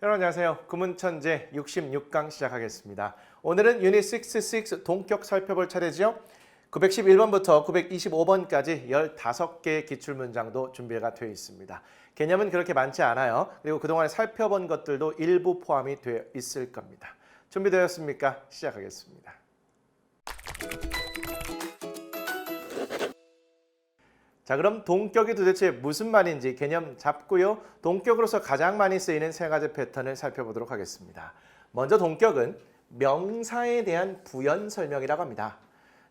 여러분 안녕하세요. 구문천재 66강 시작하겠습니다. 오늘은 유닛 66 동격 살펴볼 차례죠. 911번부터 925번까지 15개의 기출문장도 준비가 되어 있습니다. 개념은 그렇게 많지 않아요. 그리고 그동안 살펴본 것들도 일부 포함이 되어 있을 겁니다. 준비되었습니까? 시작하겠습니다. 자, 그럼 동격이 도대체 무슨 말인지 개념 잡고요. 동격으로서 가장 많이 쓰이는 세 가지 패턴을 살펴보도록 하겠습니다. 먼저 동격은 명사에 대한 부연 설명이라고 합니다.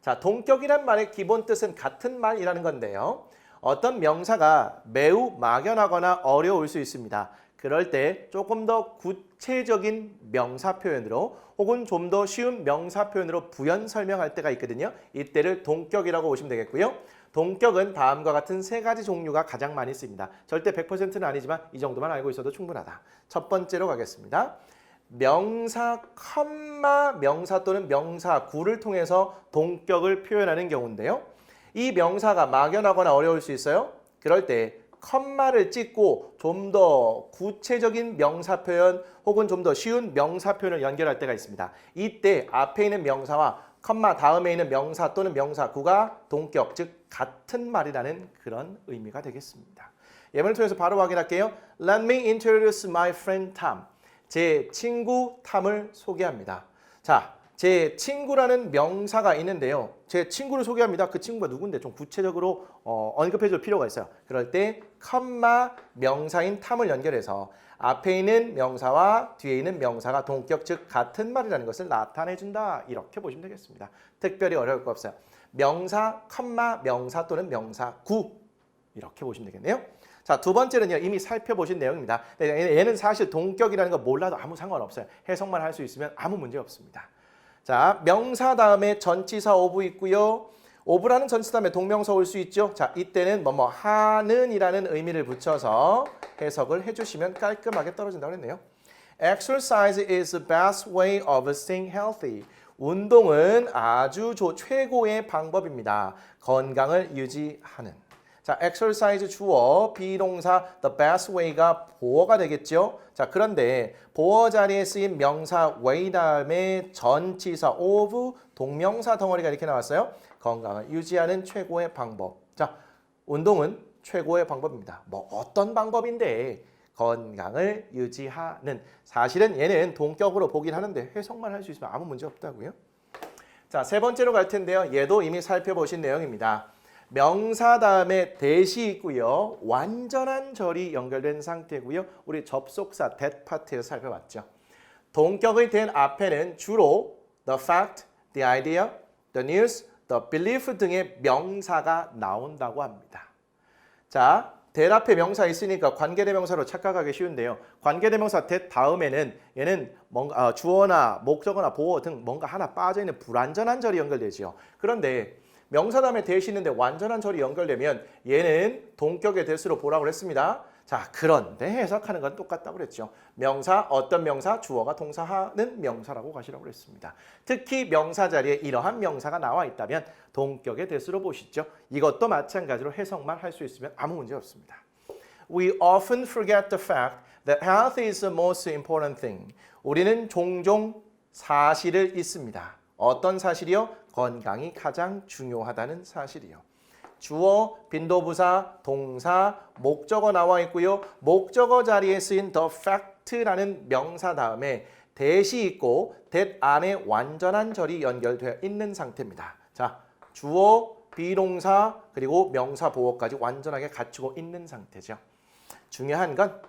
자, 동격이란 말의 기본 뜻은 같은 말이라는 건데요. 어떤 명사가 매우 막연하거나 어려울 수 있습니다. 그럴 때 조금 더 구체적인 명사 표현으로 혹은 좀 더 쉬운 명사 표현으로 부연 설명할 때가 있거든요. 이때를 동격이라고 보시면 되겠고요. 동격은 다음과 같은 세 가지 종류가 가장 많이 쓰입니다. 절대 100%는 아니지만 이 정도만 알고 있어도 충분하다. 첫 번째로 가겠습니다. 명사, 명사 또는 명사구를 통해서 동격을 표현하는 경우인데요. 이 명사가 막연하거나 어려울 수 있어요. 그럴 때 컴마를 찍고 좀 더 구체적인 명사 표현 혹은 좀 더 쉬운 명사 표현을 연결할 때가 있습니다. 이때 앞에 있는 명사와 컴마 다음에 있는 명사 또는 명사구가 동격, 즉 같은 말이라는 그런 의미가 되겠습니다. 예문을 통해서 바로 확인할게요. Let me introduce my friend Tom. 제 친구 탐을 소개합니다. 자, 제 친구라는 명사가 있는데요. 제 친구를 소개합니다. 그 친구가 누군데 좀 구체적으로 언급해 줄 필요가 있어요. 그럴 때 컴마 명사인 탐을 연결해서 앞에 있는 명사와 뒤에 있는 명사가 동격, 즉 같은 말이라는 것을 나타내 준다. 이렇게 보시면 되겠습니다. 특별히 어려울 거 없어요. 명사, 컴마, 명사 또는 명사구 이렇게 보시면 되겠네요. 자, 두 번째는요. 이미 살펴보신 내용입니다. 얘는 사실 동격이라는 거 몰라도 아무 상관없어요. 해석만 할 수 있으면 아무 문제 없습니다. 자, 명사 다음에 전치사 오브 있고요. 오브라는 전치사 다음에 동명사 올 수 있죠. 자, 이때는 뭐뭐 하는 이라는 의미를 붙여서 해석을 해주시면 깔끔하게 떨어진다고 했네요. Exercise is the best way of staying healthy. 운동은 아주 최고의 방법입니다. 건강을 유지하는. 자, exercise 주어, 비동사 the best way가 보어가 되겠죠. 자, 그런데 보어 자리에 쓰인 명사 way 다음에 전치사 of 동명사 덩어리가 이렇게 나왔어요. 건강을 유지하는 최고의 방법. 자, 운동은 최고의 방법입니다. 뭐 어떤 방법인데 건강을 유지하는. 사실은 얘는 동격으로 보긴 하는데 해석만 할 수 있으면 아무 문제 없다고요. 자, 세 번째로 갈 텐데요. 얘도 이미 살펴보신 내용입니다. 명사 다음에 대시 있고요. 완전한 절이 연결된 상태고요. 우리 접속사 that 파트에서 살펴봤죠. 동격의 that 앞에는 주로 the fact, the idea, the news, the belief 등의 명사가 나온다고 합니다. 자, that 앞에 명사 있으니까 관계대명사로 착각하기 쉬운데요. 관계대명사 that 다음에는 얘는 뭔가 주어나 목적어나 보어 등 뭔가 하나 빠져있는 불완전한 절이 연결되죠. 그런데 명사 다음에 대시 있는데 완전한 절이 연결되면 얘는 동격의 대수로 보라고 했습니다. 자, 그런데 해석하는 건 똑같다고 그랬죠. 명사, 어떤 명사, 주어가 동사하는 명사라고 가시라고 그랬습니다. 특히 명사 자리에 이러한 명사가 나와 있다면 동격의 대수로 보시죠. 이것도 마찬가지로 해석만 할 수 있으면 아무 문제 없습니다. We often forget the fact that health is the most important thing. 우리는 종종 사실을 잊습니다. 어떤 사실이요? 건강이 가장 중요하다는 사실이요. 주어, 빈도부사, 동사, 목적어 나와 있고요. 목적어 자리에 쓰인 the fact라는 명사 다음에 that이 있고 that 안에 완전한 절이 연결되어 있는 상태입니다. 자, 주어, 비동사, 그리고 명사, 보어까지 완전하게 갖추고 있는 상태죠. 중요한 건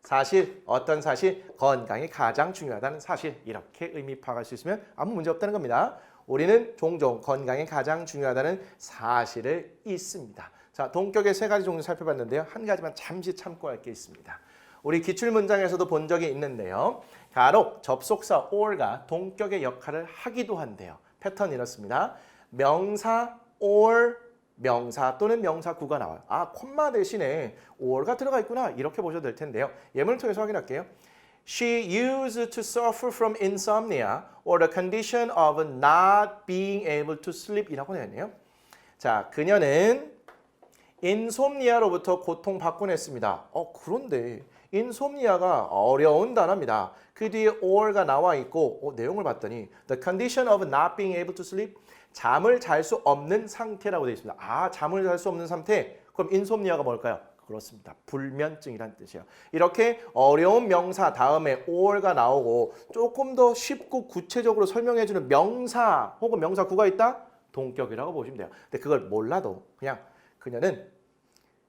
사실, 어떤 사실, 건강이 가장 중요하다는 사실 이렇게 의미 파악할 수 있으면 아무 문제 없다는 겁니다. 우리는 종종 건강이 가장 중요하다는 사실을 잊습니다. 자, 동격의 세 가지 종류 살펴봤는데요. 한 가지만 잠시 참고할 게 있습니다. 우리 기출문장에서도 본 적이 있는데요. 간혹 접속사 or가 동격의 역할을 하기도 한대요. 패턴이 이렇습니다. 명사 or 명사 또는 명사구가 나와요. 아, 콤마 대신에 or가 들어가 있구나. 이렇게 보셔도 될 텐데요. 예문을 통해서 확인할게요. She used to suffer from insomnia or the condition of not being able to sleep 이라고 되었네요. 자, 그녀는 인솜니아로부터 고통받곤 했습니다. 그런데 인솜니아가 어려운 단어입니다. 그 뒤에 or가 나와 있고 내용을 봤더니 the condition of not being able to sleep 잠을 잘 수 없는 상태라고 되어 있습니다. 잠을 잘 수 없는 상태. 그럼 인솜니아가 뭘까요? 그렇습니다. 불면증이란 뜻이에요. 이렇게 어려운 명사 다음에 or가 나오고 조금 더 쉽고 구체적으로 설명해주는 명사 혹은 명사구가 있다? 동격이라고 보시면 돼요. 근데 그걸 몰라도 그냥 그녀는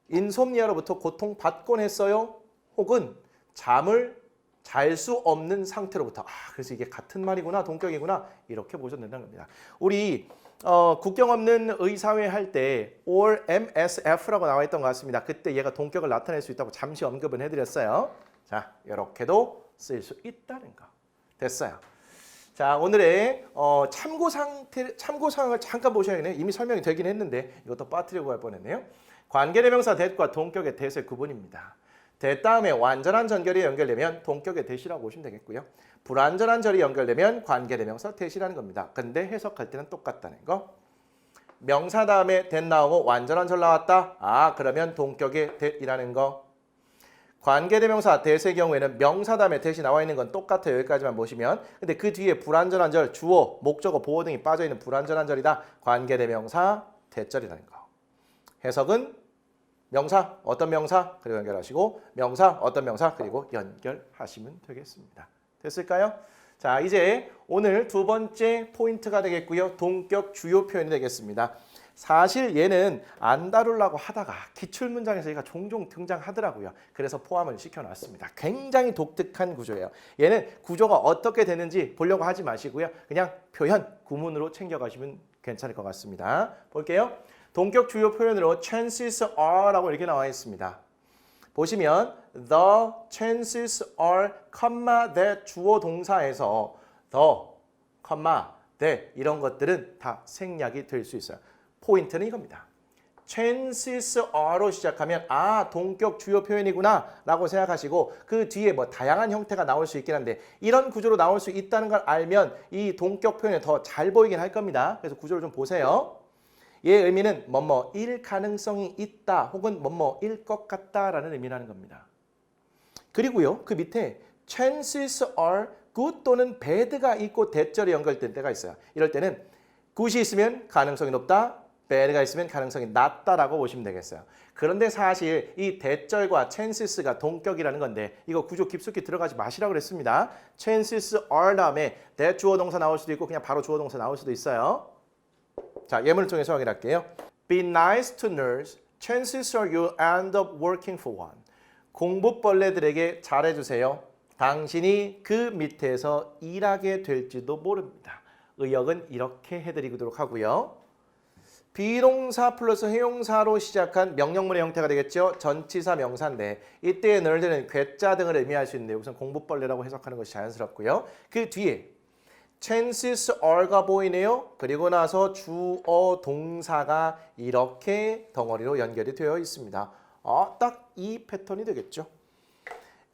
인솜니아로부터 고통받곤 했어요. 혹은 잠을 잘 수 없는 상태로부터 그래서 이게 같은 말이구나 동격이구나 이렇게 보셔도 된다는 겁니다. 우리 국경 없는 의사회 할 때 or MSF라고 나와 있던 것 같습니다. 그때 얘가 동격을 나타낼 수 있다고 잠시 언급은 해드렸어요. 자, 이렇게도 쓸 수 있다는 거. 됐어요. 자, 오늘의 참고사항을 잠깐 보셔야겠네요. 이미 설명이 되긴 했는데 이것도 빠뜨리고 갈 뻔했네요. 관계대명사 that과 동격의 that의 구분입니다. that 다음에 완전한 전결이 연결되면 동격의 that이라고 보시면 되겠고요. 불완전한 절이 연결되면 관계대명사 that이라는 겁니다. 근데 해석할 때는 똑같다는 거. 명사 다음에 that 나오고 완전한 절 나왔다. 그러면 동격의 that이라는 거. 관계대명사 that의 경우에는 명사 다음에 that이 나와 있는 건 똑같아요. 여기까지만 보시면. 근데 그 뒤에 불완전한 절, 주어, 목적어, 보호 등이 빠져있는 불완전한 절이다. 관계대명사 that절이라는 거. 해석은 명사, 어떤 명사, 그리고 연결하시고 명사, 어떤 명사, 그리고 연결하시면 되겠습니다. 됐을까요? 자, 이제 오늘 두 번째 포인트가 되겠고요. 동격 주요 표현이 되겠습니다. 사실 얘는 안 다루려고 하다가 기출문장에서 얘가 종종 등장하더라고요. 그래서 포함을 시켜놨습니다. 굉장히 독특한 구조예요. 얘는 구조가 어떻게 되는지 보려고 하지 마시고요. 그냥 표현, 구문으로 챙겨가시면 괜찮을 것 같습니다. 볼게요. 동격 주요 표현으로 chances are라고 이렇게 나와 있습니다. 보시면 the chances are, that 주어 동사에서 the, that 이런 것들은 다 생략이 될 수 있어요. 포인트는 이겁니다. chances are로 시작하면 동격 주요 표현이구나 라고 생각하시고 그 뒤에 뭐 다양한 형태가 나올 수 있긴 한데 이런 구조로 나올 수 있다는 걸 알면 이 동격 표현이 더 잘 보이긴 할 겁니다. 그래서 구조를 좀 보세요. 얘의 의미는 뭐뭐일 가능성이 있다 혹은 뭐뭐일 것 같다라는 의미라는 겁니다. 그리고요. 그 밑에 chances are good 또는 bad가 있고 that절이 연결될 때가 있어요. 이럴 때는 good이 있으면 가능성이 높다. bad가 있으면 가능성이 낮다라고 보시면 되겠어요. 그런데 사실 이 that절과 chances가 동격이라는 건데 이거 구조 깊숙이 들어가지 마시라고 그랬습니다. chances are 다음에 that 주어 동사 나올 수도 있고 그냥 바로 주어 동사 나올 수도 있어요. 자, 예문을 통해서 확인할게요. Be nice to nerds. Chances are you end up working for one. 공부벌레들에게 잘해주세요. 당신이 그 밑에서 일하게 될지도 모릅니다. 의역은 이렇게 해드리도록 하고요. 비동사 플러스 해용사로 시작한 명령문의 형태가 되겠죠. 전치사 명사인데 이때의 nerd는 괴짜 등을 의미할 수 있는데 우선 공부벌레라고 해석하는 것이 자연스럽고요. 그 뒤에 chances are가 보이네요. 그리고 나서 주어 동사가 이렇게 덩어리로 연결이 되어 있습니다. 딱 이 패턴이 되겠죠.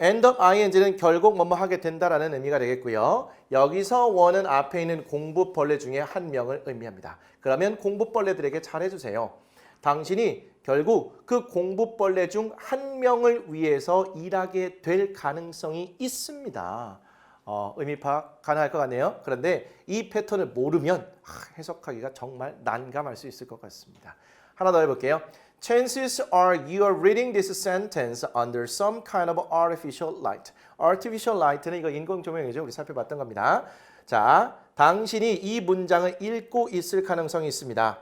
end up ing는 결국 뭐뭐 하게 된다라는 의미가 되겠고요. 여기서 원은 앞에 있는 공부벌레 중에 한 명을 의미합니다. 그러면 공부벌레들에게 잘해주세요. 당신이 결국 그 공부벌레 중 한 명을 위해서 일하게 될 가능성이 있습니다. 의미 파악 가능할 것 같네요. 그런데 이 패턴을 모르면 해석하기가 정말 난감할 수 있을 것 같습니다. 하나 더 해볼게요. Chances are you are reading this sentence under some kind of artificial light. artificial light는 이거 인공 조명이죠. 우리 살펴봤던 겁니다. 자, 당신이 이 문장을 읽고 있을 가능성이 있습니다.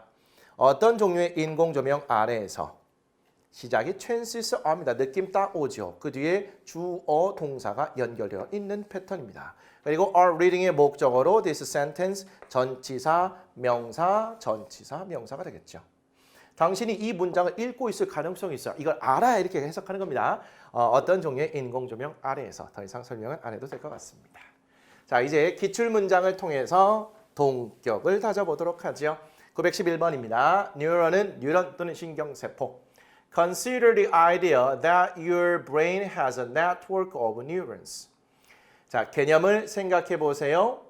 어떤 종류의 인공 조명 아래에서. 시작이 chances are입니다. 느낌 딱 오죠. 그 뒤에 주어 동사가 연결되어 있는 패턴입니다. 그리고 are reading의 목적어로 this sentence 전치사, 명사, 전치사, 명사가 되겠죠. 당신이 이 문장을 읽고 있을 가능성이 있어요. 이걸 알아야 이렇게 해석하는 겁니다. 어떤 종류의 인공조명 아래에서 더 이상 설명은 안 해도 될 것 같습니다. 자, 이제 기출문장을 통해서 동격을 다져보도록 하죠. 911번입니다. 뉴런은 뉴런 또는 신경세포. Consider the idea that your brain has a network of neurons. 자, 개념을 생각해 보세요.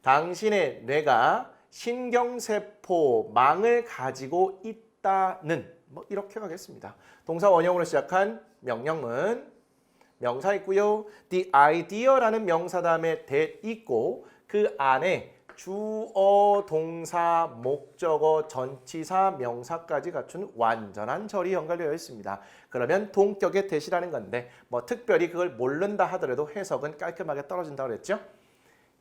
당신의 뇌가 신경세포망을 가지고 있다는 뭐 이렇게 가겠습니다. 동사 원형으로 시작한 명령문 명사 있고요. The idea라는 명사 다음에 that 있고 그 안에 주어, 동사, 목적어, 전치사, 명사까지 갖춘 완전한 절이 연결되어 있습니다. 그러면 동격의 that이라는 건데 뭐 특별히 그걸 모른다 하더라도 해석은 깔끔하게 떨어진다고 그랬죠.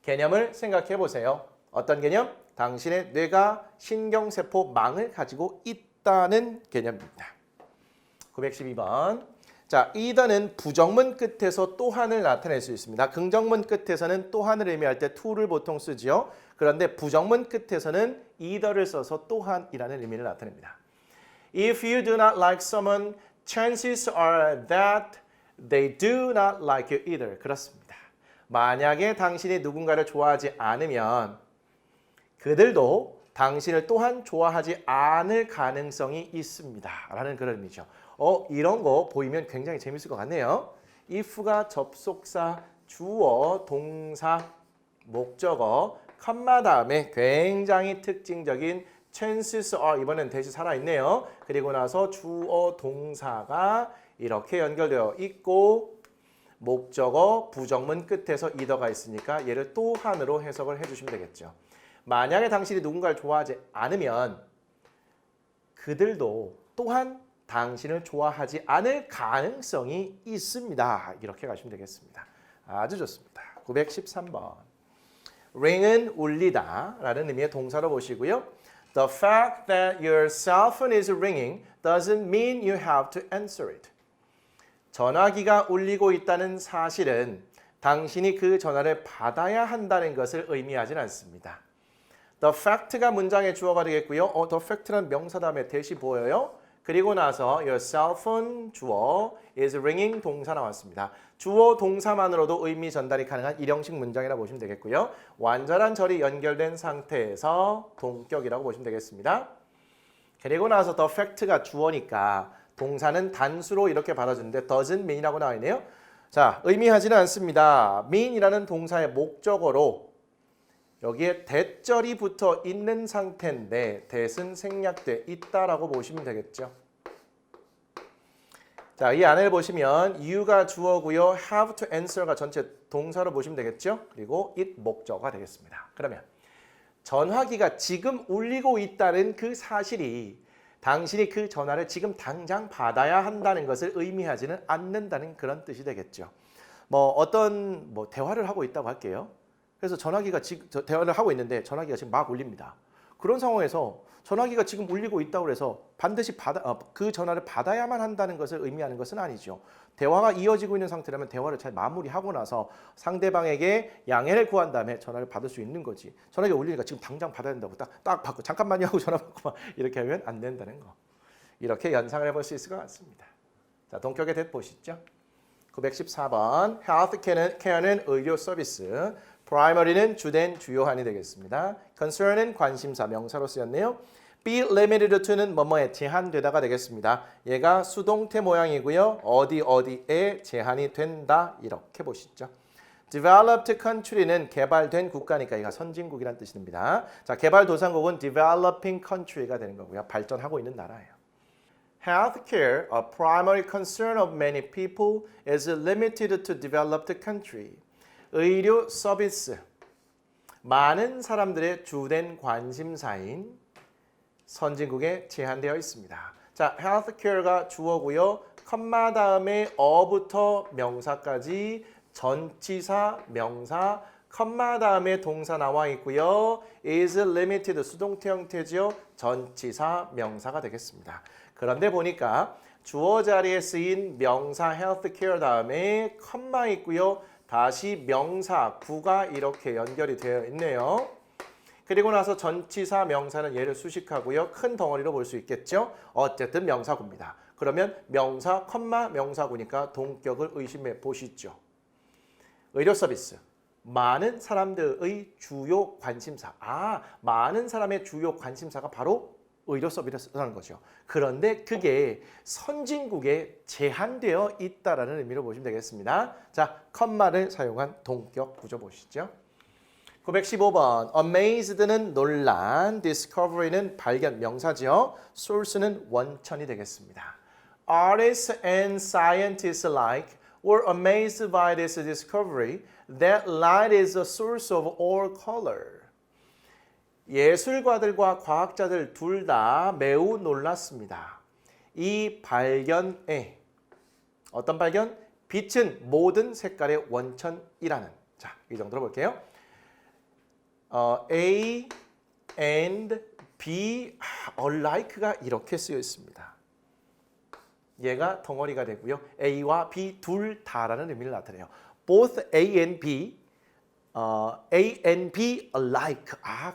개념을 생각해 보세요. 어떤 개념? 당신의 뇌가 신경세포망을 가지고 있다는 개념입니다. 912번. 자, either는 부정문 끝에서 또한을 나타낼 수 있습니다. 긍정문 끝에서는 또한을 의미할 때 to를 보통 쓰지요. 그런데 부정문 끝에서는 either를 써서 또한이라는 의미를 나타냅니다. If you do not like someone, chances are that they do not like you either. 그렇습니다. 만약에 당신이 누군가를 좋아하지 않으면 그들도 당신을 또한 좋아하지 않을 가능성이 있습니다. 라는 그런 의미죠. 이런 거 보이면 굉장히 재밌을 것 같네요. if가 접속사, 주어, 동사, 목적어, 컴마 다음에 굉장히 특징적인 chances are 이번엔 대시 살아있네요. 그리고 나서 주어, 동사가 이렇게 연결되어 있고 목적어, 부정문 끝에서 either가 있으니까 얘를 또한으로 해석을 해주시면 되겠죠. 만약에 당신이 누군가를 좋아하지 않으면 그들도 또한 당신을 좋아하지 않을 가능성이 있습니다. 이렇게 가시면 되겠습니다. 아주 좋습니다. 913번. ring은 울리다 라는 의미의 동사로 보시고요. The fact that your cell phone is ringing doesn't mean you have to answer it. 전화기가 울리고 있다는 사실은 당신이 그 전화를 받아야 한다는 것을 의미하진 않습니다. The fact가 문장의 주어가 되겠고요. The fact란 명사 다음에 대시 보여요. 그리고 나서 your cell phone 주어 is ringing 동사 나왔습니다. 주어 동사만으로도 의미 전달이 가능한 일형식 문장이라 보시면 되겠고요. 완전한 절이 연결된 상태에서 동격이라고 보시면 되겠습니다. 그리고 나서 the fact가 주어니까 동사는 단수로 이렇게 받아주는데 doesn't mean이라고 나와 있네요. 자, 의미하지는 않습니다. mean이라는 동사의 목적어로 여기에 that절이 붙어 있는 상태인데 that은 생략돼 있다라고 보시면 되겠죠. 자, 이 안을 보시면 you가 주어고요. have to answer가 전체 동사로 보시면 되겠죠. 그리고 it 목적어가 되겠습니다. 그러면 전화기가 지금 울리고 있다는 그 사실이 당신이 그 전화를 지금 당장 받아야 한다는 것을 의미하지는 않는다는 그런 뜻이 되겠죠. 어떤 대화를 하고 있다고 할게요. 그래서 전화기가 지금 대화를 하고 있는데 전화기가 지금 막 울립니다. 그런 상황에서 전화기가 지금 울리고 있다고 해서 반드시 그 전화를 받아야만 한다는 것을 의미하는 것은 아니죠. 대화가 이어지고 있는 상태라면 대화를 잘 마무리하고 나서 상대방에게 양해를 구한 다음에 전화를 받을 수 있는 거지. 전화기가 울리니까 지금 당장 받아야 된다고 딱 받고 잠깐만요 하고 전화 받고 막 이렇게 하면 안 된다는 거. 이렇게 연상을 해볼 수 있을 것 같습니다. 자, 동격의 댓 보시죠. 914번 헬스케어는 의료 서비스, primary는 주된 주요한이 되겠습니다. concern은 관심사 명사로 쓰였네요. be limited to는 뭐뭐에 제한되다가 되겠습니다. 얘가 수동태 모양이고요. 어디에 제한이 된다 이렇게 보시죠. developed country는 개발된 국가니까 얘가 선진국이란 뜻입니다. 자, 개발도상국은 developing country가 되는 거고요. 발전하고 있는 나라예요. Healthcare, a primary concern of many people, is limited to developed country. 의료 서비스, 많은 사람들의 주된 관심사인 선진국에 제한되어 있습니다. 자, healthcare가 주어고요. 컴마 다음에 어부터 명사까지 전치사, 명사, 컴마 다음에 동사 나와 있고요. is limited 수동태 형태죠. 전치사, 명사가 되겠습니다. 그런데 보니까 주어 자리에 쓰인 명사 healthcare 다음에 컴마 있고요. 다시 명사, 구가 이렇게 연결이 되어 있네요. 그리고 나서 전치사, 명사는 얘를 수식하고요. 큰 덩어리로 볼 수 있겠죠. 어쨌든 명사구입니다. 그러면 명사, 컴마, 명사구니까 동격을 의심해 보시죠. 의료 서비스. 많은 사람들의 주요 관심사. 많은 사람의 주요 관심사가 바로 의료 서비스라는 거죠. 그런데 그게 선진국에 제한되어 있다라는 의미로 보시면 되겠습니다. 자, 컴마를 사용한 동격 구조 보시죠. 915번 amazed는 논란, discovery는 발견 명사죠. source는 원천이 되겠습니다. Artists and scientists alike were amazed by this discovery that light is the source of all color. 예술가들과 과학자들 둘 다 매우 놀랐습니다. 이 발견에 어떤 발견? 빛은 모든 색깔의 원천이라는. 자, 이 정도로 볼게요. A and B alike가 이렇게 쓰여 있습니다. 얘가 덩어리가 되고요. A와 B 둘 다라는 의미를 나타내요. Both A and B, A and B alike.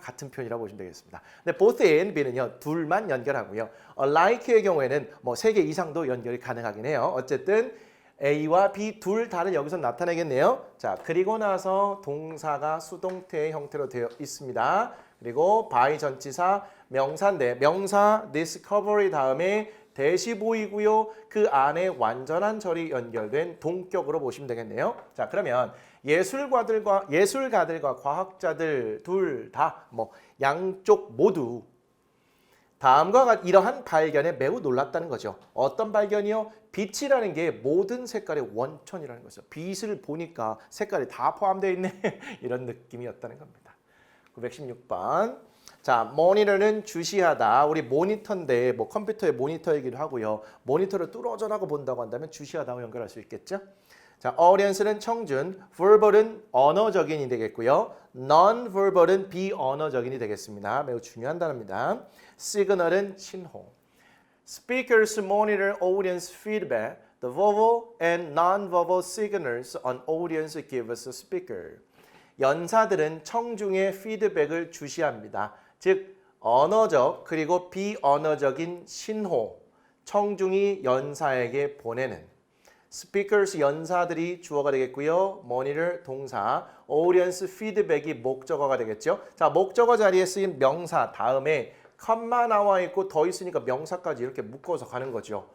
같은 표현이라고 보시면 되겠습니다. 근데 both A and B는요, 둘만 연결하고요. alike의 경우에는 뭐 3개 이상도 연결이 가능하긴 해요. 어쨌든 A와 B 둘 다를 여기서 나타내겠네요. 자, 그리고 나서 동사가 수동태의 형태로 되어 있습니다. 그리고 by 전치사 명사인데 명사 discovery 다음에 대시 보이고요. 그 안에 완전한 절이 연결된 동격으로 보시면 되겠네요. 자, 그러면 예술가들과 과학자들 둘 다 뭐 양쪽 모두 다음과 같은 이러한 발견에 매우 놀랐다는 거죠. 어떤 발견이요? 빛이라는 게 모든 색깔의 원천이라는 거죠. 빛을 보니까 색깔이 다 포함되어 있네. 이런 느낌이었다는 겁니다. 916번. 자, 모니터는 주시하다. 우리 모니터인데 뭐 컴퓨터의 모니터이기도 하고요. 모니터를 뚫어져라고 본다고 한다면 주시하다고 연결할 수 있겠죠? 자, audience는 청준, verbal은 언어적인이 되겠고요. non-verbal은 비언어적인이 되겠습니다. 매우 중요한 단어입니다. signal은 신호. Speakers monitor audience feedback. The verbal and non-verbal signals on audience give us a speaker. 연사들은 청중의 피드백을 주시합니다. 즉 언어적 그리고 비언어적인 신호, 청중이 연사에게 보내는. Speakers 연사들이 주어가 되겠고요. monitor 동사, audience feedback이 목적어가 되겠죠. 자, 목적어 자리에 쓰인 명사 다음에 컴마 나와 있고 더 있으니까 명사까지 이렇게 묶어서 가는 거죠.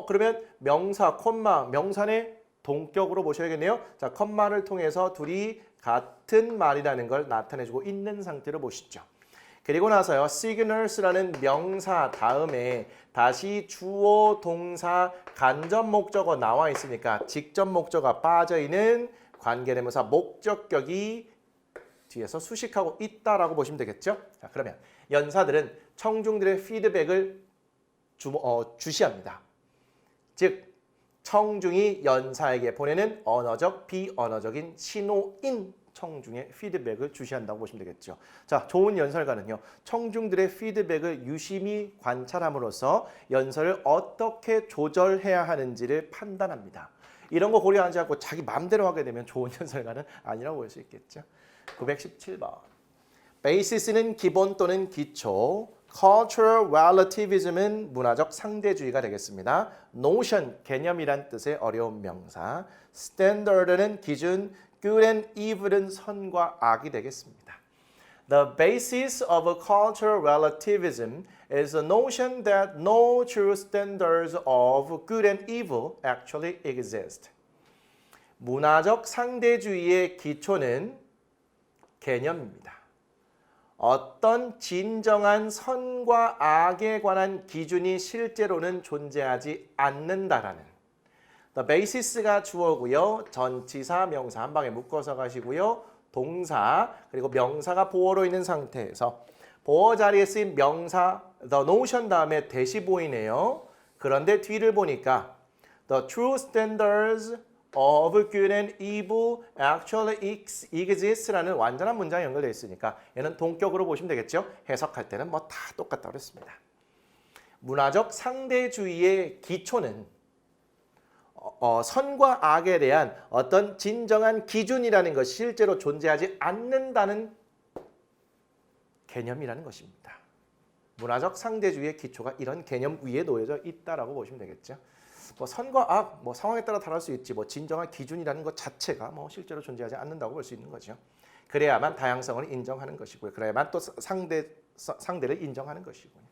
그러면 명사, 콤마, 명사의 동격으로 보셔야겠네요. 자, 컴마를 통해서 둘이 같은 말이라는 걸 나타내주고 있는 상태로 보시죠. 그리고 나서요. signals라는 명사 다음에 다시 주어, 동사, 간접 목적어 나와 있으니까 직접 목적어가 빠져있는 관계대명사 목적격이 뒤에서 수식하고 있다라고 보시면 되겠죠. 자, 그러면 연사들은 청중들의 피드백을 주시합니다. 즉 청중이 연사에게 보내는 언어적, 비언어적인 신호인 청중의 피드백을 주시한다고 보시면 되겠죠. 자, 좋은 연설가는요. 청중들의 피드백을 유심히 관찰함으로써 연설을 어떻게 조절해야 하는지를 판단합니다. 이런 거 고려하지 않고 자기 마음대로 하게 되면 좋은 연설가는 아니라고 볼 수 있겠죠. 917번. basis는 기본 또는 기초, cultural relativism은 문화적 상대주의가 되겠습니다. notion, 개념이란 뜻의 어려운 명사, standard는 기준, good and evil은 선과 악이 되겠습니다. The basis of cultural relativism is the notion that no true standards of good and evil actually exist. 문화적 상대주의의 기초는 개념입니다. 어떤 진정한 선과 악에 관한 기준이 실제로는 존재하지 않는다라는 The basis가 주어고요. 전치사, 명사 한 방에 묶어서 가시고요. 동사, 그리고 명사가 보어로 있는 상태에서 보어 자리에 쓰인 명사 the notion 다음에 대시 보이네요. 그런데 뒤를 보니까 The true standards of good and evil actually exists라는 완전한 문장이 연결되어 있으니까 얘는 동격으로 보시면 되겠죠. 해석할 때는 뭐 다 똑같다고 그랬습니다. 문화적 상대주의의 기초는 선과 악에 대한 어떤 진정한 기준이라는 것이 실제로 존재하지 않는다는 개념이라는 것입니다. 문화적 상대주의의 기초가 이런 개념 위에 놓여져 있다라고 보시면 되겠죠. 뭐 선과 악, 뭐 상황에 따라 다를 수 있지, 뭐 진정한 기준이라는 것 자체가 뭐 실제로 존재하지 않는다고 볼 수 있는 거죠. 그래야만 다양성을 인정하는 것이고요. 그래야만 또 상대를 인정하는 것이고요.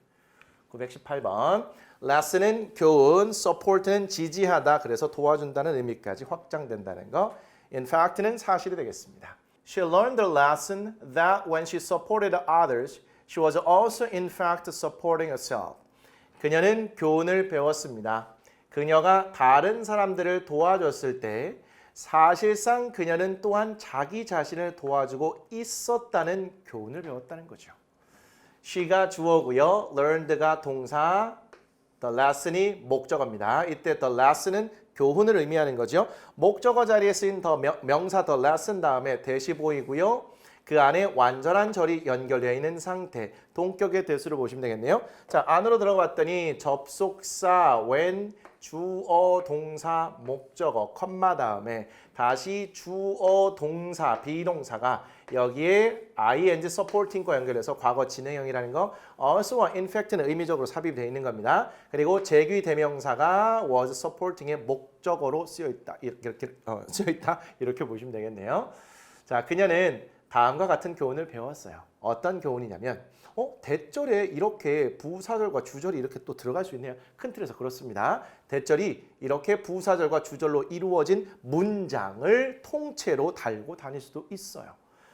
918번. lesson은 교훈, support는 지지하다, 그래서 도와준다는 의미까지 확장된다는 거. in fact는 사실이 되겠습니다. She learned the lesson that when she supported others, she was also in fact supporting herself. 그녀는 교훈을 배웠습니다. 그녀가 다른 사람들을 도와줬을 때 사실상 그녀는 또한 자기 자신을 도와주고 있었다는 교훈을 배웠다는 거죠. she가 주어고요. learned가 동사, the lesson이 목적어입니다. 이때 the lesson은 교훈을 의미하는 거죠. 목적어 자리에 쓰인 더 명사 the lesson 다음에 대시 보이고요. 그 안에 완전한 절이 연결되어 있는 상태, 동격의 대수를 보시면 되겠네요. 자, 안으로 들어갔더니 접속사, when, 주어, 동사, 목적어, 컴마 다음에 다시 주어, 동사, 비동사가 여기에 ing supporting과 연결해서 과거 진행형이라는 거 also와 in fact는 의미적으로 삽입되어 있는 겁니다. 그리고 제귀 대명사가 was supporting의 목적어로 쓰여 있다. 이렇게 보시면 되겠네요. 자, 그녀는 다음과 같은 교훈을 배웠어요. 어떤 교훈이냐면 대절에 이렇게 부사절과 주절이 이렇게 또 들어갈 수 있네요. 큰 틀에서 그렇습니다. 대절이 이렇게 부사절과 주절로 이루어진 문장을 통째로 달고 다닐 수도 있어요.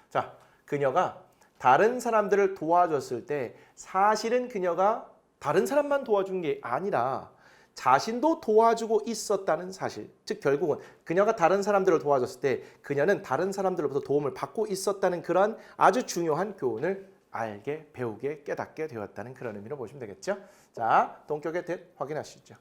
자, 그녀가 다른 사람들을 도와줬을 때 사실은 그녀가 다른 사람만 도와준 게 아니라 자신도 도와주고 있었다는 사실. 즉 결국은 그녀가 다른 사람들을 도와줬을 때 그녀는 다른 사람들로부터 도움을 받고 있었다는 그런 아주 중요한 교훈을 알게, 배우게, 깨닫게 되었다는 그런 의미로 보시면 되겠죠. 자, 동격의 대 확인하시죠.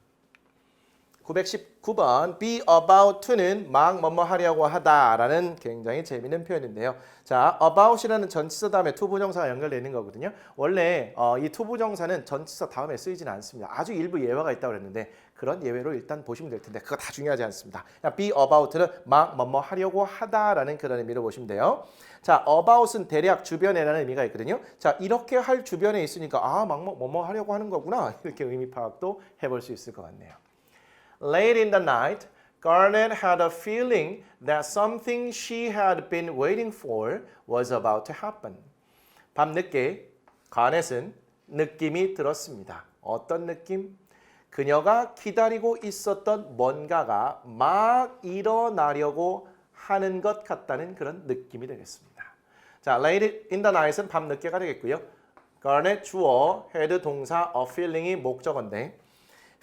919번 be about to는 막 뭐뭐 하려고 하다라는 굉장히 재미있는 표현인데요. 자, about이라는 전치사 다음에 to 부정사가 연결되어 있는 거거든요. 원래 이 to 부정사는 전치사 다음에 쓰이지는 않습니다. 아주 일부 예외가 있다고 그랬는데 그런 예외로 일단 보시면 될 텐데 그거 다 중요하지 않습니다. 그냥 be about는 막 뭐뭐 하려고 하다라는 그런 의미로 보시면 돼요. 자, about은 대략 주변에라는 의미가 있거든요. 자, 이렇게 할 주변에 있으니까 막 뭐뭐 하려고 하는 거구나. 이렇게 의미 파악도 해볼 수 있을 것 같네요. Late in the night, Garnet had a feeling that something she had been waiting for was about to happen. 밤늦게 가넷은 느낌이 들었습니다. 어떤 느낌? 그녀가 기다리고 있었던 뭔가가 막 일어나려고 하는 것 같다는 그런 느낌이 되겠습니다. 자, late in the night은 밤늦게가 되겠고요. Garnet 주어, had 동사, a feeling이 목적어인데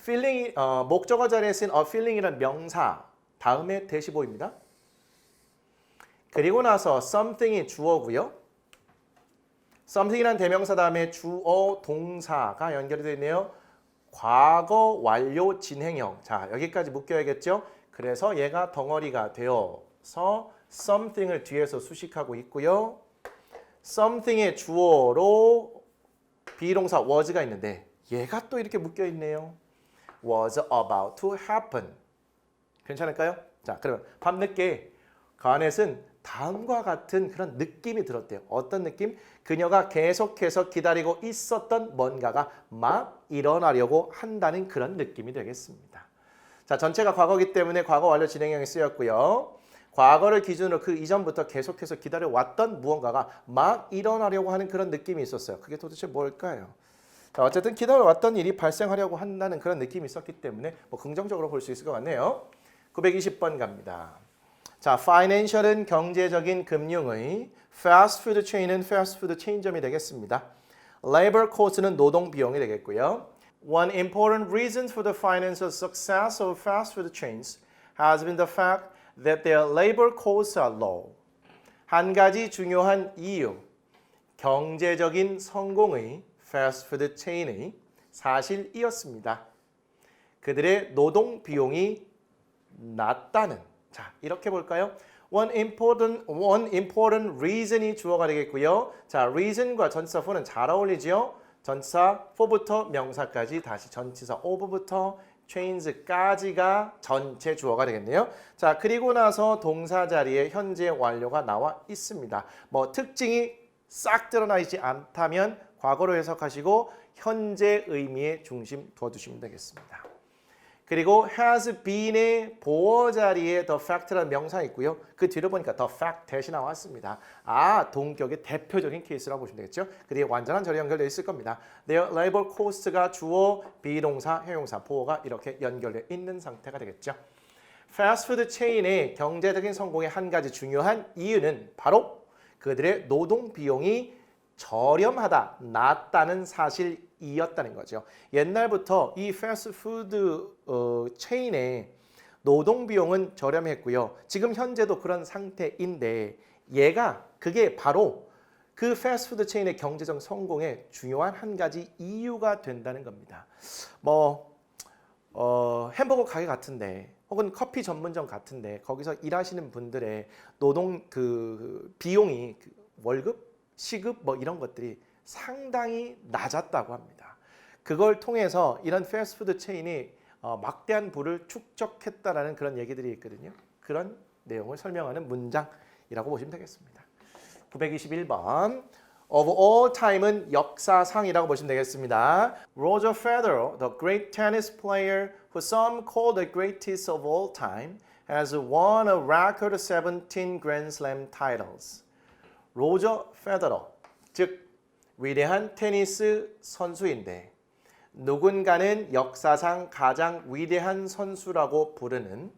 feeling이 목적어 자리에 쓴 a feeling이라는 명사 다음에 대시 보입니다. 그리고 나서 something이 주어고요. something이라는 대명사 다음에 주어 동사가 연결이 되어 있네요. 과거 완료 진행형. 자, 여기까지 묶여야겠죠. 그래서 얘가 덩어리가 되어서 something을 뒤에서 수식하고 있고요. something의 주어로 비동사 was가 있는데 얘가 또 이렇게 묶여 있네요. was about to happen. 괜찮을까요? 자, 그러면 밤늦게 가넷은 다음과 같은 그런 느낌이 들었대요. 어떤 느낌? 그녀가 계속해서 기다리고 있었던 뭔가가 막 일어나려고 한다는 그런 느낌이 되겠습니다. 자, 전체가 과거이기 때문에 과거 완료 진행형이 쓰였고요. 과거를 기준으로 그 이전부터 계속해서 기다려왔던 무언가가 막 일어나려고 하는 그런 느낌이 있었어요. 그게 도대체 뭘까요? 자, 어쨌든 기다려왔던 일이 발생하려고 한다는 그런 느낌이 있었기 때문에 긍정적으로 볼 수 있을 것 같네요. 920번 갑니다. 자, financial은 경제적인 금융의, fast food chain은 fast food 체인점이 되겠습니다. labor cost는 노동 비용이 되겠고요. One important reason for the financial success of fast food chains has been the fact that their labor costs are low. 한 가지 중요한 이유, 경제적인 성공의 패스트푸드 체인의 사실이었습니다. 그들의 노동 비용이 낮다는. 자, 이렇게 볼까요? One important reason이 주어가 되겠고요. 자, reason과 전치사 for는 잘 어울리죠. 전치사 for부터 명사까지 다시 전치사 of부터 chains까지가 전체 주어가 되겠네요. 자, 그리고 나서 동사 자리에 현재 완료가 나와 있습니다. 특징이 싹 드러나 있지 않다면 과거로 해석하시고 현재 의미에 중심 두어두시면 되겠습니다. 그리고 has been의 보어 자리에 the fact라는 명사 있고요. 그 뒤로 보니까 the fact 대신 나왔습니다. 동격의 대표적인 케이스라고 보시면 되겠죠. 그 뒤에 완전한 절이 연결되어 있을 겁니다. Their labor cost가 주어, 비동사, 형용사, 보어가 이렇게 연결되어 있는 상태가 되겠죠. 패스트푸드 체인의 경제적인 성공의 한 가지 중요한 이유는 바로 그들의 노동 비용이 저렴하다, 낮다는 사실이었다는 거죠. 옛날부터 이 패스트푸드 체인의 노동 비용은 저렴했고요. 지금 현재도 그런 상태인데 그게 바로 그 패스트푸드 체인의 경제적 성공의 중요한 한 가지 이유가 된다는 겁니다. 햄버거 가게 같은데 혹은 커피 전문점 같은데 거기서 일하시는 분들의 노동 그 비용이 월급, 시급 이런 것들이 상당히 낮았다고 합니다. 그걸 통해서 이런 패스트푸드 체인이 막대한 부를 축적했다라는 그런 얘기들이 있거든요. 그런 내용을 설명하는 문장이라고 보시면 되겠습니다. 921번 Of all time은 역사상이라고 보시면 되겠습니다. Roger Federer, the great tennis player who some call the greatest of all time, has won a record 17 Grand Slam titles. 로저 페더러, 즉 위대한 테니스 선수인데 누군가는 역사상 가장 위대한 선수라고 부르는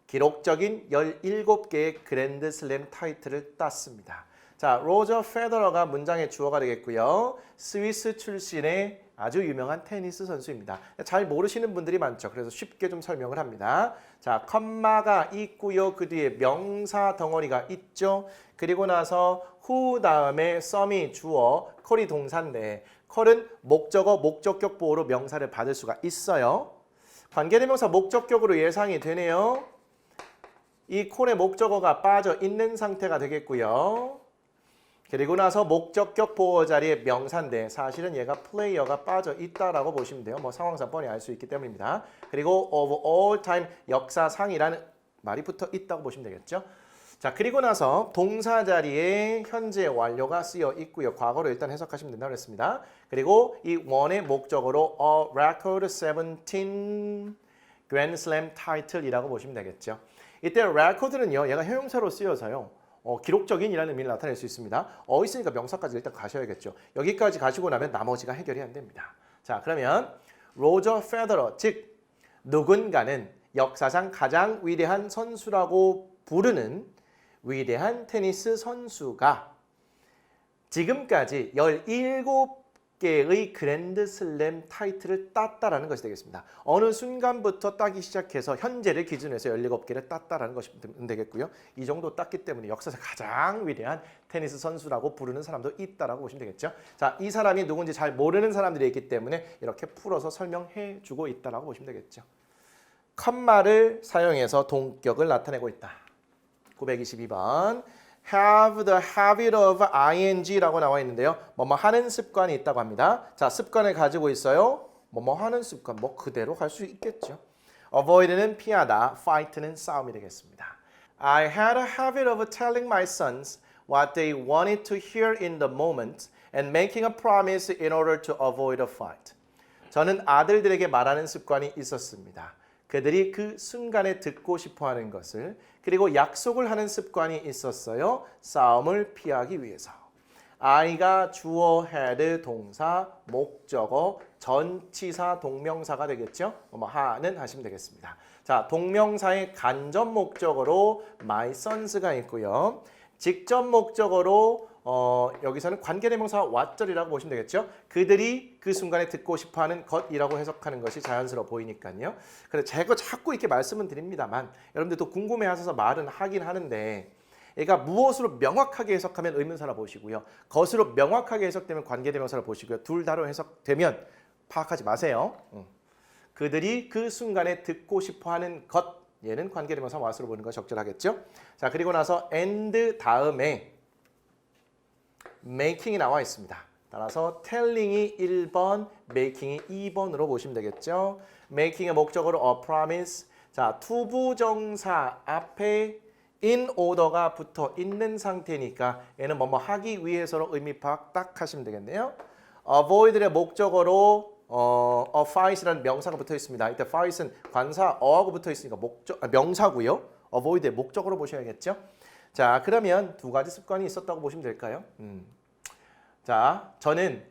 기록적인 17개의 그랜드슬램 타이틀을 땄습니다. 자, 로저 페더러가 문장의 주어가 되겠고요. 스위스 출신의 아주 유명한 테니스 선수입니다. 잘 모르시는 분들이 많죠. 그래서 쉽게 좀 설명을 합니다. 자, 컴마가 있고요. 그 뒤에 명사 덩어리가 있죠. 그리고 나서 who 다음에 some이 주어, 콜이 동사인데 콜은 목적어, 목적격 보호로 명사를 받을 수가 있어요. 관계대명사 목적격으로 예상이 되네요. 이 콜의 목적어가 빠져 있는 상태가 되겠고요. 그리고 나서 목적격 보호 자리에 명사인데 사실은 얘가 플레이어가 빠져 있다라고 보시면 돼요. 상황상 뻔히 알 수 있기 때문입니다. 그리고 of all time 역사상이라는 말이 붙어 있다고 보시면 되겠죠. 자, 그리고 나서 동사 자리에 현재 완료가 쓰여 있고요. 과거로 일단 해석하시면 된다고 했습니다. 그리고 이 원의 목적어로 a record 17 Grand Slam title이라고 보시면 되겠죠. 이때 record는요. 얘가 형용사로 쓰여서요. 기록적인이라는 의미를 나타낼 수 있습니다. 있으니까 명사까지 일단 가셔야겠죠. 여기까지 가시고 나면 나머지가 해결이 안 됩니다. 자, 그러면 로저 페더러, 즉 누군가는 역사상 가장 위대한 선수라고 부르는 위대한 테니스 선수가 지금까지 17개의 그랜드슬램 타이틀을 땄다라는 것이 되겠습니다. 어느 순간부터 따기 시작해서 현재를 기준으로 해서 17개를 땄다라는 것이 되겠고요. 이 정도 땄기 때문에 역사상 가장 위대한 테니스 선수라고 부르는 사람도 있다라고 보시면 되겠죠. 자, 이 사람이 누군지 잘 모르는 사람들이 있기 때문에 이렇게 풀어서 설명해 주고 있다라고 보시면 되겠죠. 컴마를 사용해서 동격을 나타내고 있다. 922번 have the habit of ing라고 나와 있는데요. 뭐뭐 하는 습관이 있다고 합니다. 자, 습관을 가지고 있어요. 뭐뭐 하는 습관, 그대로 갈 수 있겠죠. avoid는 피하다, fight는 싸움이 되겠습니다. I had a habit of telling my sons what they wanted to hear in the moment and making a promise in order to avoid a fight. 저는 아들들에게 말하는 습관이 있었습니다. 그들이 그 순간에 듣고 싶어하는 것을 그리고 약속을 하는 습관이 있었어요. 싸움을 피하기 위해서. I가 주어, had, 동사, 목적어, 전치사, 동명사가 되겠죠. 하는 하시면 되겠습니다. 자, 동명사의 간접 목적어로 my sons가 있고요. 직접 목적어로 여기서는 관계대명사 what절이라고 보시면 되겠죠. 그들이 그 순간에 듣고 싶어하는 것이라고 해석하는 것이 자연스러워 보이니까요. 그래서 제가 자꾸 이렇게 말씀은 드립니다만 여러분들도 궁금해하셔서 말은 하긴 하는데 얘가 무엇으로 명확하게 해석하면 의문사라 보시고요. 것으로 명확하게 해석되면 관계대명사라 보시고요. 둘 다로 해석되면 파악하지 마세요. 그들이 그 순간에 듣고 싶어하는 것, 얘는 관계대명사 what으로 보는 거 적절하겠죠. 자, 그리고 나서 and 다음에 making이 나와 있습니다. 따라서 telling이 1번, making이 2번으로 보시면 되겠죠. making의 목적어로 a promise. 자, 투부정사 앞에 in order가 붙어 있는 상태니까 얘는 뭐뭐 하기 위해서로 의미 파악 딱 하시면 되겠네요. avoid의 목적어로 a fight이라는 명사가 붙어 있습니다. 이때 fight은 관사 어하고 붙어 있으니까 명사고요. avoid의 목적어로 보셔야겠죠. 자, 그러면 두 가지 습관이 있었다고 보시면 될까요? 자, 저는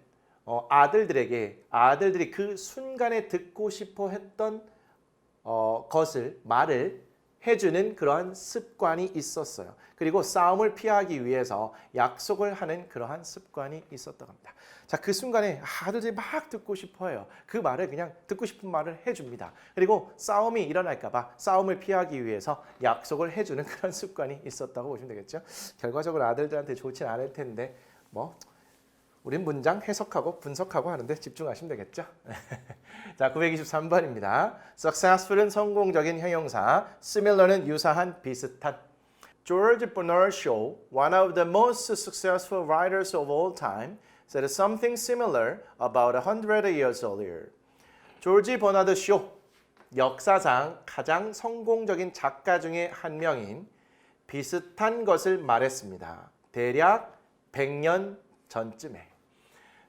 아들들이 그 순간에 듣고 싶어 했던 말을 해주는 그러한 습관이 있었어요. 그리고 싸움을 피하기 위해서 약속을 하는 그러한 습관이 있었다고 합니다. 자, 그 순간에 아들들이 막 듣고 싶어요. 그 말을 그냥 듣고 싶은 말을 해줍니다. 그리고 싸움이 일어날까 봐 싸움을 피하기 위해서 약속을 해주는 그런 습관이 있었다고 보시면 되겠죠. 결과적으로 아들들한테 좋진 않을 텐데 뭐 우린 문장 해석하고 분석하고 하는데 집중하시면 되겠죠. 자, 923번입니다. Successful은 성공적인 형용사, similar는 유사한, 비슷한. George Bernard Shaw, one of the most successful writers of all time, said something similar about 100 years earlier. 조지 버나드 쇼, 역사상 가장 성공적인 작가 중에 한 명인 비슷한 것을 말했습니다. 대략 100년 전쯤에.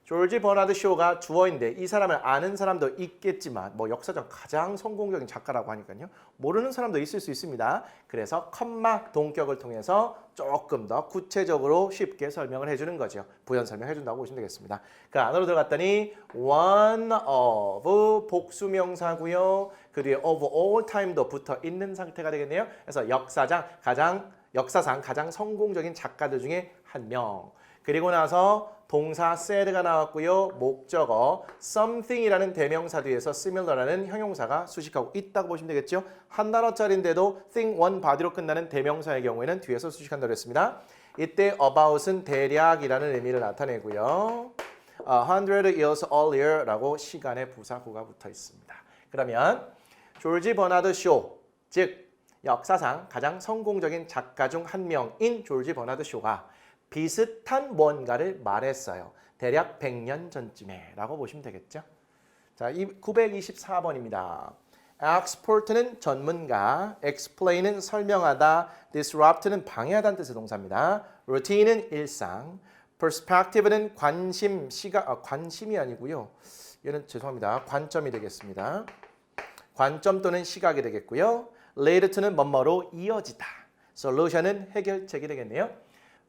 조지 버나드 쇼가 주어인데 이 사람을 아는 사람도 있겠지만 뭐 역사적 가장 성공적인 작가라고 하니까요. 모르는 사람도 있을 수 있습니다. 그래서 컴마 동격을 통해서 조금 더 구체적으로 쉽게 설명을 해주는 거죠. 부연 설명해준다고 보시면 되겠습니다. 그 안으로 들어갔더니 one of 복수명사고요. 그 뒤에 of all time도 붙어 있는 상태가 되겠네요. 그래서 역사상 가장 성공적인 작가들 중에 한 명. 그리고 나서 동사 said가 나왔고요. 목적어 something이라는 대명사 뒤에서 similar라는 형용사가 수식하고 있다고 보시면 되겠죠. 한 단어짜리인데도 think, one, body로 끝나는 대명사의 경우에는 뒤에서 수식한다고 했습니다. 이때 about은 대략이라는 의미를 나타내고요. 100 years earlier라고 시간의 부사구가 붙어 있습니다. 그러면 조지 버나드 쇼, 즉 역사상 가장 성공적인 작가 중 한 명인 조지 버나드 쇼가 비슷한 뭔가를 말했어요. 대략 100년 전쯤에 라고 보시면 되겠죠. 자, 924번입니다. expert는 전문가, explain은 설명하다, disrupt는 방해하다는 뜻의 동사입니다. routine은 일상, perspective는 관심, 관심이 아니고요. 얘는 죄송합니다. 관점이 되겠습니다. 관점 또는 시각이 되겠고요. lead to는 뭐뭐로 이어지다. solution은 해결책이 되겠네요.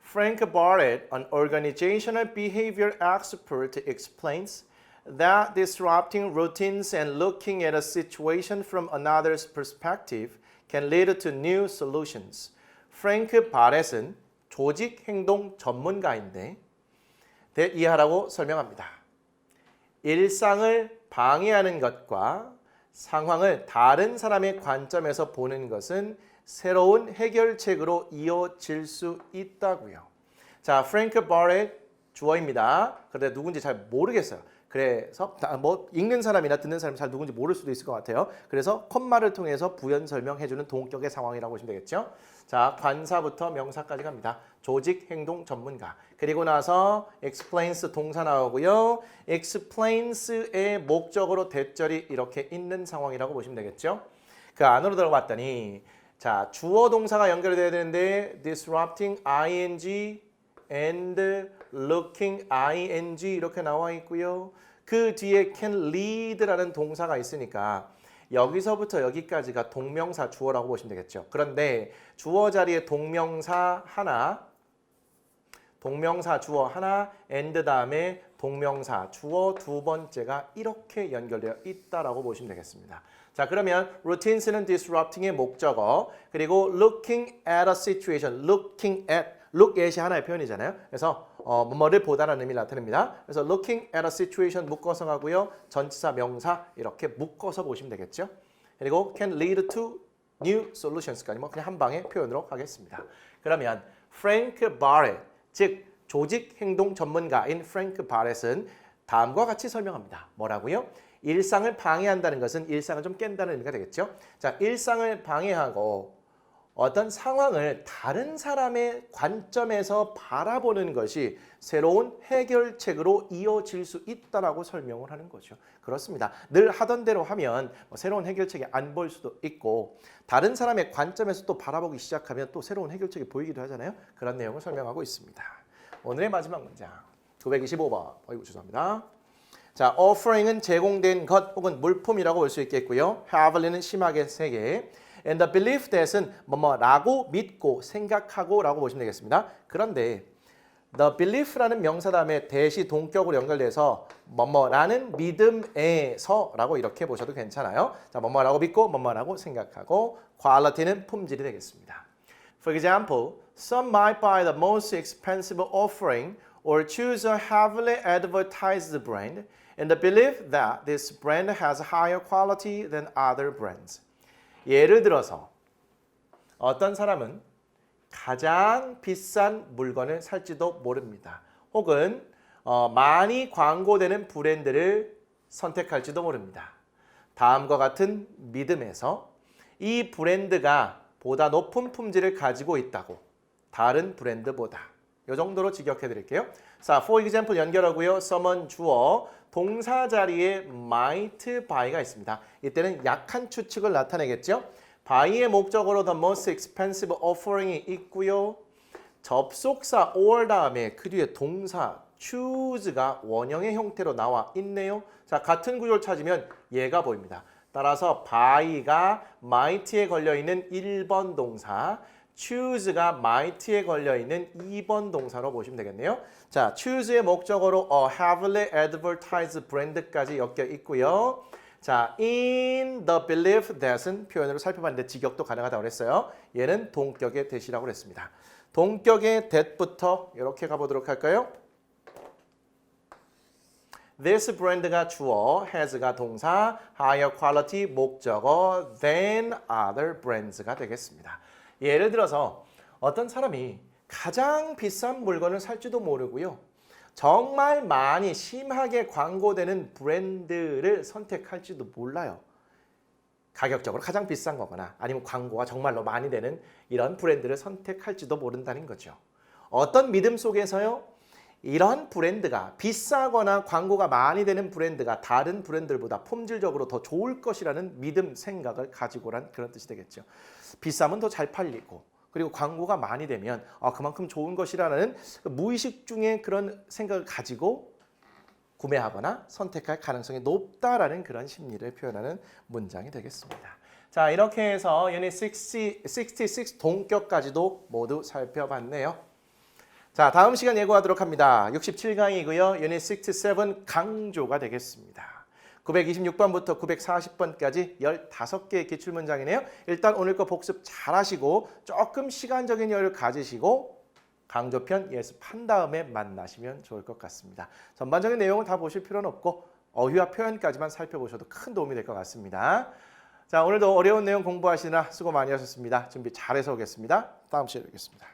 Frank Barrett, an organizational behavior expert, explains that disrupting routines and looking at a situation from another's perspective can lead to new solutions. 프랭크 바렛은 조직 행동 전문가인데 이하라고 설명합니다. 일상을 방해하는 것과 상황을 다른 사람의 관점에서 보는 것은 새로운 해결책으로 이어질 수 있다고요. 자, 프랭크 바렛 주어입니다. 그런데 누군지 잘 모르겠어요. 그래서 뭐 읽는 사람이나 듣는 사람이 잘 누군지 모를 수도 있을 것 같아요. 그래서 콤마를 통해서 부연 설명해주는 동격의 상황이라고 보시면 되겠죠. 자, 관사부터 명사까지 갑니다. 조직 행동 전문가. 그리고 나서 explains 동사 나오고요. explains의 목적으로 대절이 이렇게 있는 상황이라고 보시면 되겠죠. 그 안으로 들어갔더니 자, 주어 동사가 연결돼야 되는데 disrupting ing and looking ing 이렇게 나와 있고요. 그 뒤에 can lead라는 동사가 있으니까 여기서부터 여기까지가 동명사 주어라고 보시면 되겠죠. 그런데 주어 자리에 동명사 주어 하나 and 다음에 동명사 주어 두 번째가 이렇게 연결되어 있다라고 보시면 되겠습니다. 자, 그러면 routines는 disrupting의 목적어, 그리고 looking at a situation, looking at, look at이 하나의 표현이잖아요. 그래서 뭐를 보다라는 의미를 나타냅니다. 그래서 looking at a situation 묶어서 가고요. 전치사, 명사 이렇게 묶어서 보시면 되겠죠. 그리고 can lead to new solutions까지 뭐 그냥 한 방에 표현으로 하겠습니다. 그러면 프랭크 바렛, 즉 조직 행동 전문가인 프랭크 바렛은 다음과 같이 설명합니다. 뭐라고요? 일상을 방해한다는 것은 일상을 좀 깬다는 의미가 되겠죠. 자, 일상을 방해하고 어떤 상황을 다른 사람의 관점에서 바라보는 것이 새로운 해결책으로 이어질 수 있다라고 설명을 하는 거죠. 그렇습니다. 늘 하던 대로 하면 새로운 해결책이 안 보일 수도 있고 다른 사람의 관점에서 또 바라보기 시작하면 또 새로운 해결책이 보이기도 하잖아요. 그런 내용을 설명하고 있습니다. 오늘의 마지막 문장 925번. 죄송합니다. 자, offering은 제공된 것 혹은 물품이라고 볼 수 있겠고요. have는 심하게 세 개. And the belief that은 뭐뭐라고 믿고 생각하고 라고 보시면 되겠습니다. 그런데 the belief라는 명사 다음에 대시 동격으로 연결돼서 뭐뭐라는 믿음에서라고 이렇게 보셔도 괜찮아요. 자, 뭐뭐라고 믿고 뭐뭐라고 생각하고 quality는 품질이 되겠습니다. For example, some might buy the most expensive offering or choose a heavily advertised brand in the belief that this brand has higher quality than other brands. 예를 들어서 어떤 사람은 가장 비싼 물건을 살지도 모릅니다. 혹은 많이 광고되는 브랜드를 선택할지도 모릅니다. 다음과 같은 믿음에서 이 브랜드가 보다 높은 품질을 가지고 있다고 다른 브랜드보다 이 정도로 직역해 드릴게요. 자, for example 연결하고요. someone 주어 동사 자리에 might buy가 있습니다. 이때는 약한 추측을 나타내겠죠. buy의 목적으로 the most expensive offering이 있고요. 접속사 or 다음에 그 뒤에 동사 choose가 원형의 형태로 나와 있네요. 자, 같은 구조를 찾으면 얘가 보입니다. 따라서 buy가 might에 걸려있는 1번 동사, choose가 might에 걸려있는 2번 동사로 보시면 되겠네요. 자, choose의 목적어로 a heavily advertised brand까지 엮여 있고요. 자, in the belief that은 표현으로 살펴봤는데 직역도 가능하다고 그랬어요. 얘는 동격의 that이라고 그랬습니다. 동격의 that부터 이렇게 가보도록 할까요? This brand가 주어, has가 동사, higher quality 목적어, than other brands가 되겠습니다. 예를 들어서 어떤 사람이 가장 비싼 물건을 살지도 모르고요. 정말 많이 심하게 광고되는 브랜드를 선택할지도 몰라요. 가격적으로 가장 비싼 거거나 아니면 광고가 정말로 많이 되는 이런 브랜드를 선택할지도 모른다는 거죠. 어떤 믿음 속에서요. 이런 브랜드가 비싸거나 광고가 많이 되는 브랜드가 다른 브랜드들보다 품질적으로 더 좋을 것이라는 믿음 생각을 가지고란 그런 뜻이 되겠죠. 비싸면 더 잘 팔리고 그리고 광고가 많이 되면 그만큼 좋은 것이라는 무의식 중에 그런 생각을 가지고 구매하거나 선택할 가능성이 높다라는 그런 심리를 표현하는 문장이 되겠습니다. 자, 이렇게 해서 유닛 66 동격까지도 모두 살펴봤네요. 자, 다음 시간 예고하도록 합니다. 67강이고요. 유닛 67 강조가 되겠습니다. 926번부터 940번까지 15개의 기출문장이네요. 일단 오늘 거 복습 잘 하시고 조금 시간적인 여유를 가지시고 강조편 예습한 다음에 만나시면 좋을 것 같습니다. 전반적인 내용을 다 보실 필요는 없고 어휘와 표현까지만 살펴보셔도 큰 도움이 될 것 같습니다. 자, 오늘도 어려운 내용 공부하시느라 수고 많이 하셨습니다. 준비 잘해서 오겠습니다. 다음 시간에 뵙겠습니다.